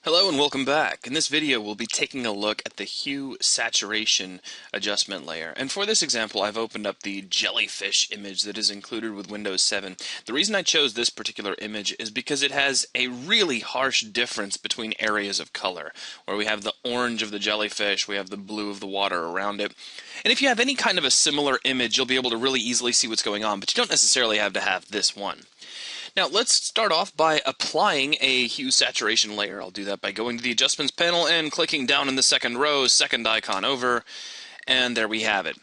Hello and welcome back. In this video we'll be taking a look at the hue saturation adjustment layer. And for this example I've opened up the jellyfish image that is included with Windows 7. The reason I chose this particular image is because it has a really harsh difference between areas of color, where we have the orange of the jellyfish, we have the blue of the water around it. And if you have any kind of a similar image you'll be able to really easily see what's going on, but you don't necessarily have to have this one. Now let's start off by applying a hue saturation layer. I'll do that by going to the Adjustments panel and clicking down in the second row, second icon over, and there we have it.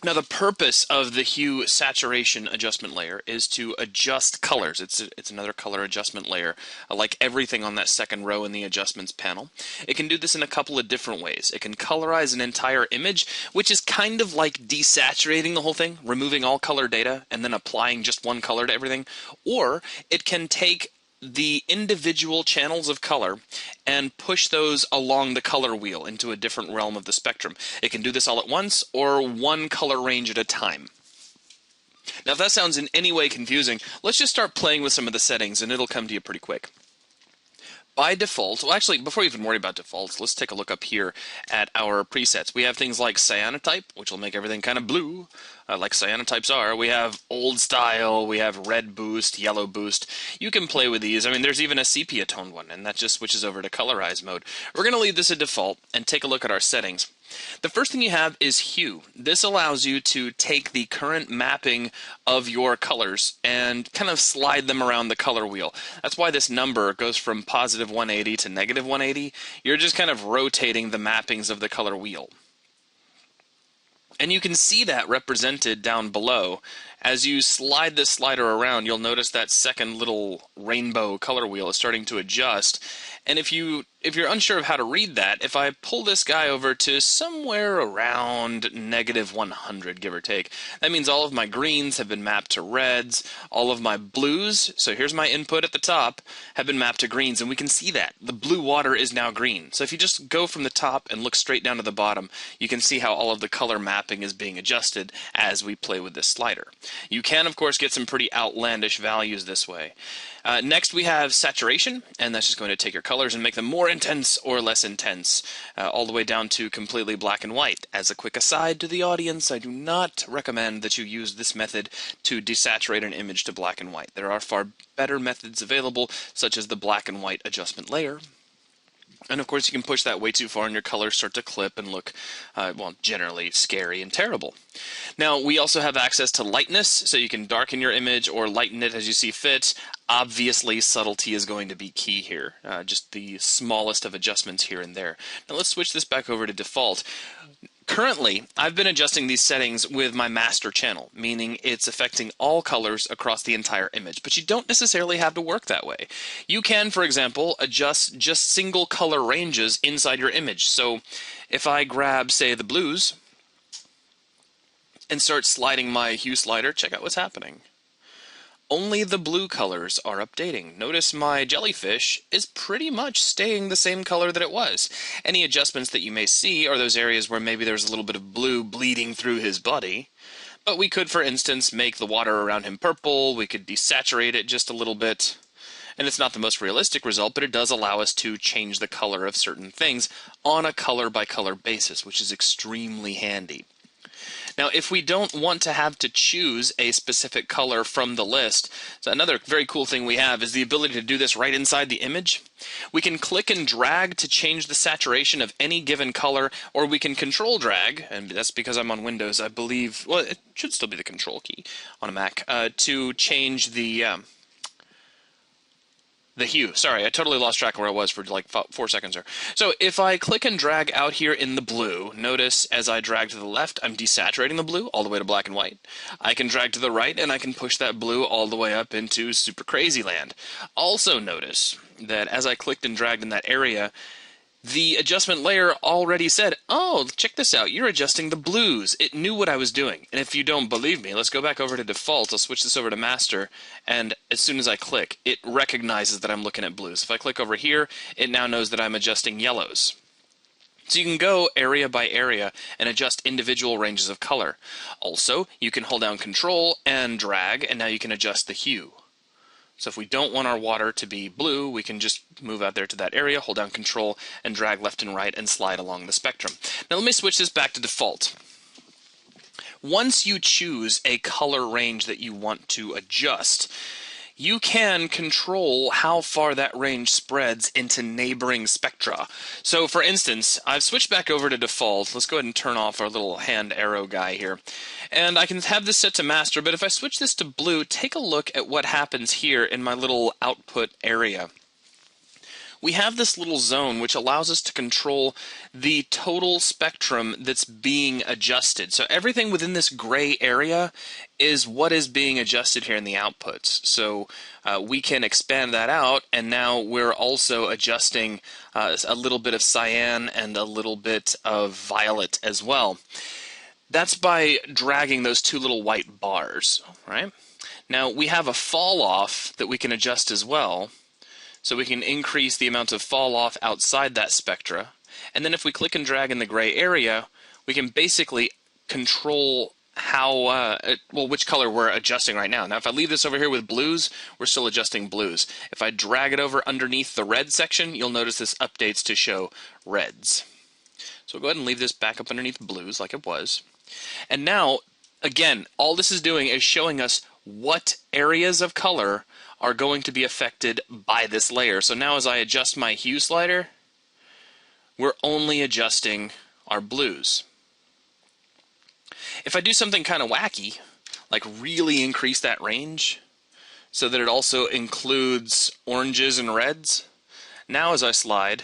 Now the purpose of the hue saturation adjustment layer is to adjust colors. It's another color adjustment layer, like everything on that second row in the Adjustments panel. It can do this in a couple of different ways. It can colorize an entire image, which is kind of like desaturating the whole thing, removing all color data and then applying just one color to everything. Or it can take the individual channels of color and push those along the color wheel into a different realm of the spectrum. It can do this all at once or one color range at a time. Now if that sounds in any way confusing, let's just start playing with some of the settings and it'll come to you pretty quick. By default, well actually before we even worry about defaults, let's take a look up here at our presets. We have things like cyanotype, which will make everything kind of blue, like cyanotypes are. We have old style, we have red boost, yellow boost. You can play with these. I mean, there's even a sepia toned one, and that just switches over to colorize mode. We're going to leave this at default and take a look at our settings. The first thing you have is hue. This allows you to take the current mapping of your colors and kind of slide them around the color wheel. That's why this number goes from positive 180 to negative 180. You're just kind of rotating the mappings of the color wheel. And you can see that represented down below. As you slide this slider around, you'll notice that second little rainbow color wheel is starting to adjust. And if you're unsure of how to read that, if I pull this guy over to somewhere around negative 100, give or take, that means all of my greens have been mapped to reds, all of my blues, so here's my input at the top, have been mapped to greens, and we can see that. The blue water is now green. So if you just go from the top and look straight down to the bottom, you can see how all of the color mapping is being adjusted as we play with this slider. You can, of course, get some pretty outlandish values this way. Next we have saturation, and that's just going to take your colors and make them more intense or less intense, all the way down to completely black and white. As a quick aside to the audience, I do not recommend that you use this method to desaturate an image to black and white. There are far better methods available, such as the black and white adjustment layer. And of course you can push that way too far and your colors start to clip and look, well, generally scary and terrible. Now we also have access to lightness, so you can darken your image or lighten it as you see fit. Obviously subtlety is going to be key here, just the smallest of adjustments here and there. Now let's switch this back over to default. Currently, I've been adjusting these settings with my master channel, meaning it's affecting all colors across the entire image, but you don't necessarily have to work that way. You can, for example, adjust just single color ranges inside your image. So if I grab, say, the blues and start sliding my hue slider, check out what's happening. Only the blue colors are updating. Notice my jellyfish is pretty much staying the same color that it was. Any adjustments that you may see are those areas where maybe there's a little bit of blue bleeding through his body. But we could, for instance, make the water around him purple. We could desaturate it just a little bit. And it's not the most realistic result, but it does allow us to change the color of certain things on a color-by-color basis, which is extremely handy. Now, if we don't want to have to choose a specific color from the list, so another very cool thing we have is the ability to do this right inside the image. We can click and drag to change the saturation of any given color, or we can control drag, and that's because I'm on Windows, I believe, well, it should still be the control key on a Mac, to change the hue. Sorry, I totally lost track of where I was for like 4 seconds there. So if I click and drag out here in the blue, notice as I drag to the left, I'm desaturating the blue all the way to black and white. I can drag to the right and I can push that blue all the way up into super crazy land. Also notice that as I clicked and dragged in that area, the adjustment layer already said, oh, check this out, you're adjusting the blues. It knew what I was doing. And if you don't believe me, let's go back over to default. I'll switch this over to master, and as soon as I click, it recognizes that I'm looking at blues. If I click over here, it now knows that I'm adjusting yellows. So you can go area by area and adjust individual ranges of color. Also, you can hold down Control and drag, and now you can adjust the hue. So if we don't want our water to be blue, we can just move out there to that area, hold down Control, and drag left and right and slide along the spectrum. Now let me switch this back to default. Once you choose a color range that you want to adjust, you can control how far that range spreads into neighboring spectra. So for instance, I've switched back over to default. Let's go ahead and turn off our little hand arrow guy here. And I can have this set to master, but if I switch this to blue, take a look at what happens here in my little output area. We have this little zone which allows us to control the total spectrum that's being adjusted. So everything within this gray area is what is being adjusted here in the outputs. So we can expand that out, and now we're also adjusting a little bit of cyan and a little bit of violet as well. That's by dragging those two little white bars, right? Now we have a fall off that we can adjust as well. So we can increase the amount of fall off outside that spectra. And then if we click and drag in the gray area, we can basically control how, which color we're adjusting right now. Now if I leave this over here with blues, we're still adjusting blues. If I drag it over underneath the red section, you'll notice this updates to show reds. So we'll go ahead and leave this back up underneath blues like it was. And now, again, all this is doing is showing us what areas of color are going to be affected by this layer. So now as I adjust my hue slider, we're only adjusting our blues. If I do something kind of wacky, like really increase that range so that it also includes oranges and reds, now as I slide,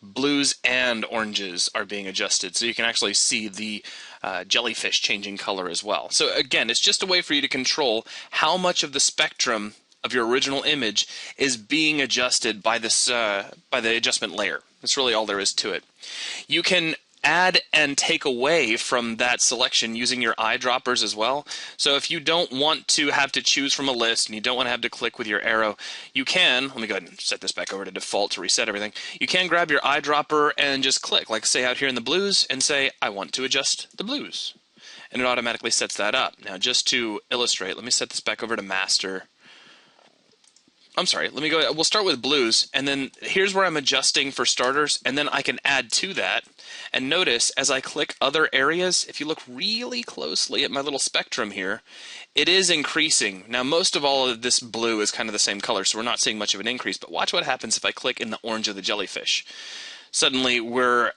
blues and oranges are being adjusted. So you can actually see the jellyfish changing color as well. So again, it's just a way for you to control how much of the spectrum of your original image is being adjusted by this by the adjustment layer. That's really all there is to it. You can add and take away from that selection using your eyedroppers as well. So if you don't want to have to choose from a list and you don't want to have to click with your arrow, you can, let me go ahead and set this back over to default to reset everything. You can grab your eyedropper and just click, like say out here in the blues, and say, I want to adjust the blues. And it automatically sets that up. Now just to illustrate, let me set this back over to master. I'm sorry, let me go, we'll start with blues, and then here's where I'm adjusting for starters, and then I can add to that. And notice, as I click other areas, if you look really closely at my little spectrum here, it is increasing. Now, most of all of this blue is kind of the same color, so we're not seeing much of an increase, but watch what happens if I click in the orange of the jellyfish. Suddenly, we're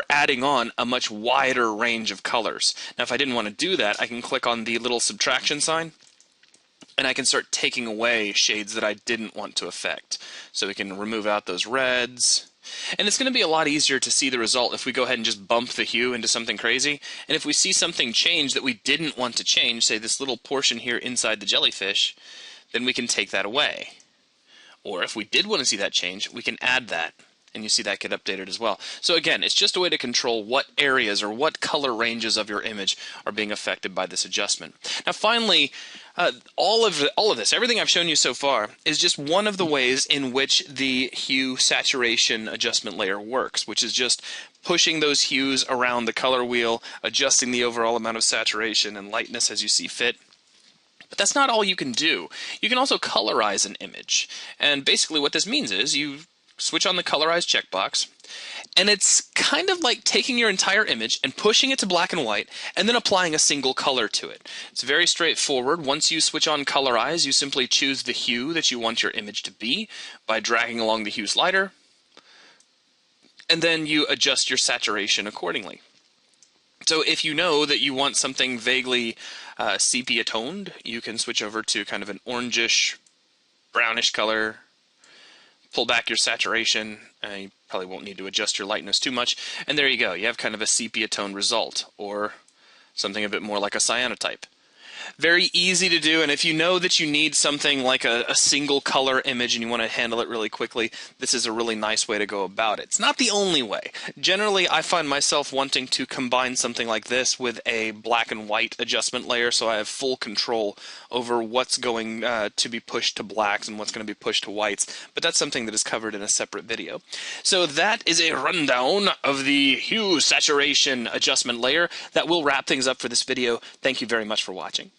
adding on a much wider range of colors. Now, if I didn't want to do that, I can click on the little subtraction sign, and I can start taking away shades that I didn't want to affect. So we can remove out those reds. And it's going to be a lot easier to see the result if we go ahead and just bump the hue into something crazy. And if we see something change that we didn't want to change, say this little portion here inside the jellyfish, then we can take that away. Or if we did want to see that change, we can add that. And you see that get updated as well. So again, it's just a way to control what areas or what color ranges of your image are being affected by this adjustment. Now finally, all of this, everything I've shown you so far, is just one of the ways in which the hue saturation adjustment layer works, which is just pushing those hues around the color wheel, adjusting the overall amount of saturation and lightness as you see fit. But that's not all you can do. You can also colorize an image. And basically what this means is you switch on the colorize checkbox, and it's kind of like taking your entire image and pushing it to black and white and then applying a single color to it. It's very straightforward. Once you switch on colorize, you simply choose the hue that you want your image to be by dragging along the hue slider, and then you adjust your saturation accordingly. So if you know that you want something vaguely sepia toned, you can switch over to kind of an orangish, brownish color, pull back your saturation, you probably won't need to adjust your lightness too much, and there you go. You have kind of a sepia tone result, or something a bit more like a cyanotype. Very easy to do, and if you know that you need something like a single color image and you want to handle it really quickly, this is a really nice way to go about it. It's not the only way. Generally, I find myself wanting to combine something like this with a black and white adjustment layer, so I have full control over what's going to be pushed to blacks and what's going to be pushed to whites, but that's something that is covered in a separate video. So that is a rundown of the hue saturation adjustment layer. That will wrap things up for this video. Thank you very much for watching.